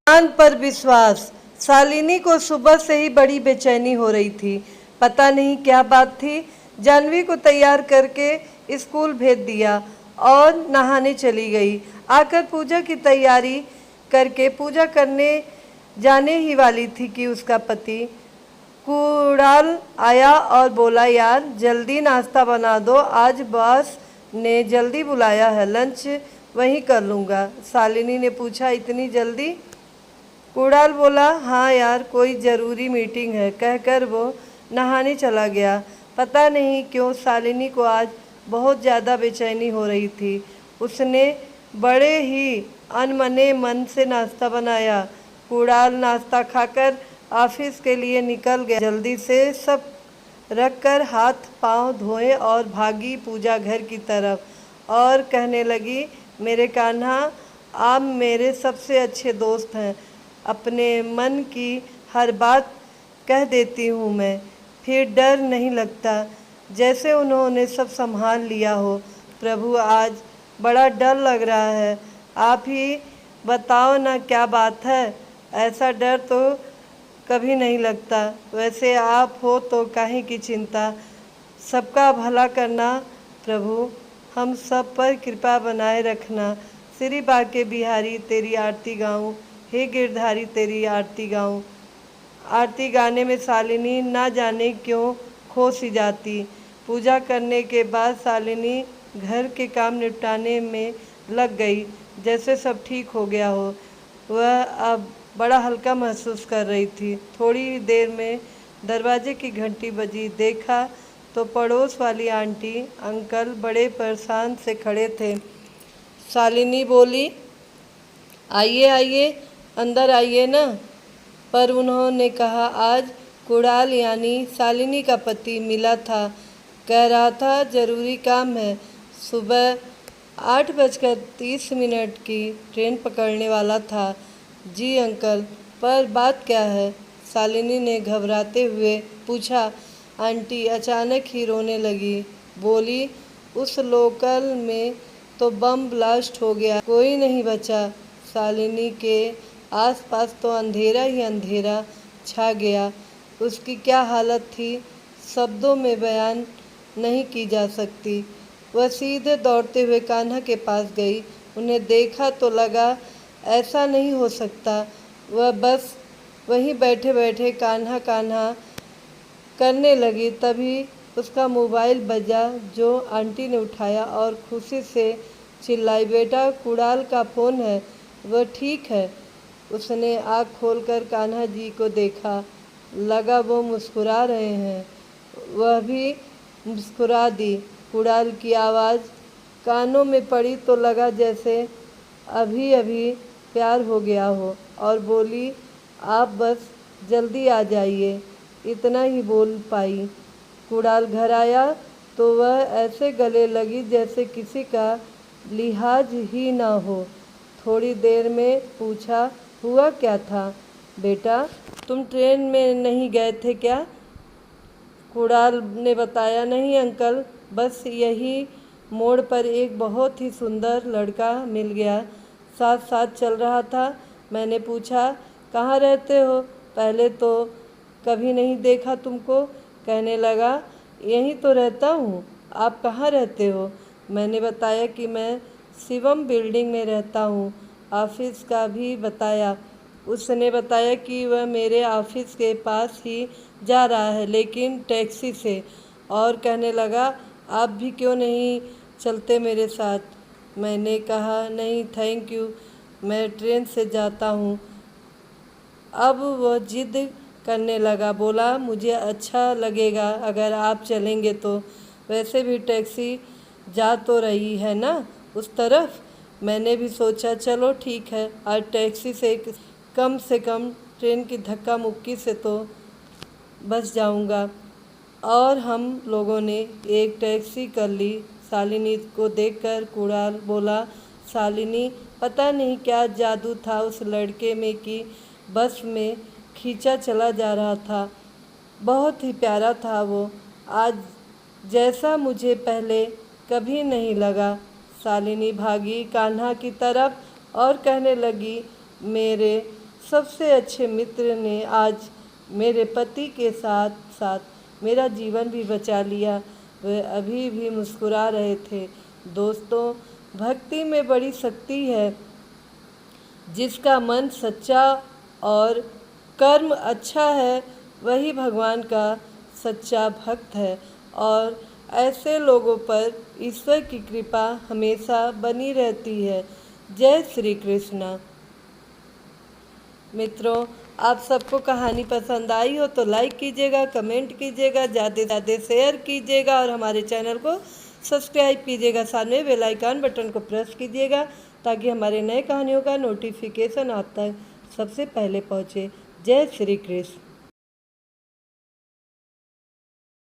चांद पर विश्वास। शालिनी को सुबह से ही बड़ी बेचैनी हो रही थी। पता नहीं क्या बात थी। जानवी को तैयार करके स्कूल भेज दिया और नहाने चली गई। आकर पूजा की तैयारी करके पूजा करने जाने ही वाली थी कि उसका पति कुणाल आया और बोला, यार जल्दी नाश्ता बना दो, आज बॉस ने जल्दी बुलाया है, लंच वहीं कर लूँगा। शालिनी ने पूछा, इतनी जल्दी? कुणाल बोला, हाँ यार, कोई ज़रूरी मीटिंग है, कहकर वो नहाने चला गया। पता नहीं क्यों शालिनी को आज बहुत ज़्यादा बेचैनी हो रही थी। उसने बड़े ही अनमने मन से नाश्ता बनाया। कुणाल नाश्ता खाकर ऑफिस के लिए निकल गया। जल्दी से सब रखकर हाथ पांव धोए और भागी पूजा घर की तरफ और कहने लगी, मेरे कान्हा, आप मेरे सबसे अच्छे दोस्त हैं। अपने मन की हर बात कह देती हूँ मैं, फिर डर नहीं लगता, जैसे उन्होंने सब संभाल लिया हो। प्रभु, आज बड़ा डर लग रहा है, आप ही बताओ ना क्या बात है। ऐसा डर तो कभी नहीं लगता। वैसे आप हो तो काहे की चिंता, सबका भला करना। प्रभु, हम सब पर कृपा बनाए रखना। श्री बाके बिहारी तेरी आरती गाऊं, हे गिरधारी तेरी आरती गाऊं। आरती गाने में शालिनी ना जाने क्यों खो सी जाती। पूजा करने के बाद शालिनी घर के काम निपटाने में लग गई, जैसे सब ठीक हो गया हो। वह अब बड़ा हल्का महसूस कर रही थी। थोड़ी देर में दरवाजे की घंटी बजी। देखा तो पड़ोस वाली आंटी अंकल बड़े परेशान से खड़े थे। शालिनी बोली, आइए आइए, अंदर आइए ना। पर उन्होंने कहा, आज कुणाल यानी शालिनी का पति मिला था, कह रहा था ज़रूरी काम है, सुबह 8:30 की ट्रेन पकड़ने वाला था। जी अंकल, पर बात क्या है? शालिनी ने घबराते हुए पूछा। आंटी अचानक ही रोने लगी। बोली, उस लोकल में तो बम ब्लास्ट हो गया, कोई नहीं बचा। शालिनी के आसपास तो अंधेरा ही अंधेरा छा गया। उसकी क्या हालत थी, शब्दों में बयान नहीं की जा सकती। वह सीधे दौड़ते हुए कान्हा के पास गई। उन्हें देखा तो लगा ऐसा नहीं हो सकता। वह बस वहीं बैठे बैठे कान्हा कान्हा करने लगी। तभी उसका मोबाइल बजा, जो आंटी ने उठाया और खुशी से चिल्लाई, बेटा कुणाल का फ़ोन है, वह ठीक है। उसने आँख खोलकर कान्हा जी को देखा। लगा वो मुस्कुरा रहे हैं। वह भी मुस्कुरा दी। कुणाल की आवाज़ कानों में पड़ी तो लगा जैसे अभी अभी प्यार हो गया हो, और बोली, आप बस जल्दी आ जाइए, इतना ही बोल पाई। कुणाल घर आया तो वह ऐसे गले लगी जैसे किसी का लिहाज ही ना हो। थोड़ी देर में पूछा, हुआ क्या था बेटा, तुम ट्रेन में नहीं गए थे क्या? कुणाल ने बताया, नहीं अंकल, बस यही मोड़ पर एक बहुत ही सुंदर लड़का मिल गया, साथ साथ चल रहा था। मैंने पूछा, कहाँ रहते हो, पहले तो कभी नहीं देखा तुमको। कहने लगा, यहीं तो रहता हूँ, आप कहाँ रहते हो? मैंने बताया कि मैं शिवम बिल्डिंग में रहता हूँ। ऑफिस का भी बताया। उसने बताया कि वह मेरे ऑफिस के पास ही जा रहा है, लेकिन टैक्सी से। और कहने लगा, आप भी क्यों नहीं चलते मेरे साथ? मैंने कहा, नहीं थैंक यू, मैं ट्रेन से जाता हूँ। अब वह जिद करने लगा, बोला, मुझे अच्छा लगेगा अगर आप चलेंगे तो। वैसे भी टैक्सी जा तो रही है ना उस तरफ। मैंने भी सोचा चलो ठीक है, आज टैक्सी से कम ट्रेन की धक्का मुक्की से तो बच जाऊंगा। और हम लोगों ने एक टैक्सी कर ली। शालिनी को देखकर कुणाल बोला, शालिनी, पता नहीं क्या जादू था उस लड़के में कि बस में खींचा चला जा रहा था। बहुत ही प्यारा था वो, आज जैसा मुझे पहले कभी नहीं लगा। शालिनी भागी कान्हा की तरफ और कहने लगी, मेरे सबसे अच्छे मित्र ने आज मेरे पति के साथ साथ मेरा जीवन भी बचा लिया। वे अभी भी मुस्कुरा रहे थे। दोस्तों, भक्ति में बड़ी शक्ति है। जिसका मन सच्चा और कर्म अच्छा है, वही भगवान का सच्चा भक्त है और ऐसे लोगों पर ईश्वर की कृपा हमेशा बनी रहती है। जय श्री कृष्ण। मित्रों, आप सबको कहानी पसंद आई हो तो लाइक कीजिएगा, कमेंट कीजिएगा, ज़्यादा से ज़्यादा शेयर कीजिएगा और हमारे चैनल को सब्सक्राइब कीजिएगा। साथ में बेल आइकन बटन को प्रेस कीजिएगा ताकि हमारे नए कहानियों का नोटिफिकेशन आप तक सबसे पहले पहुँचे। जय श्री कृष्ण।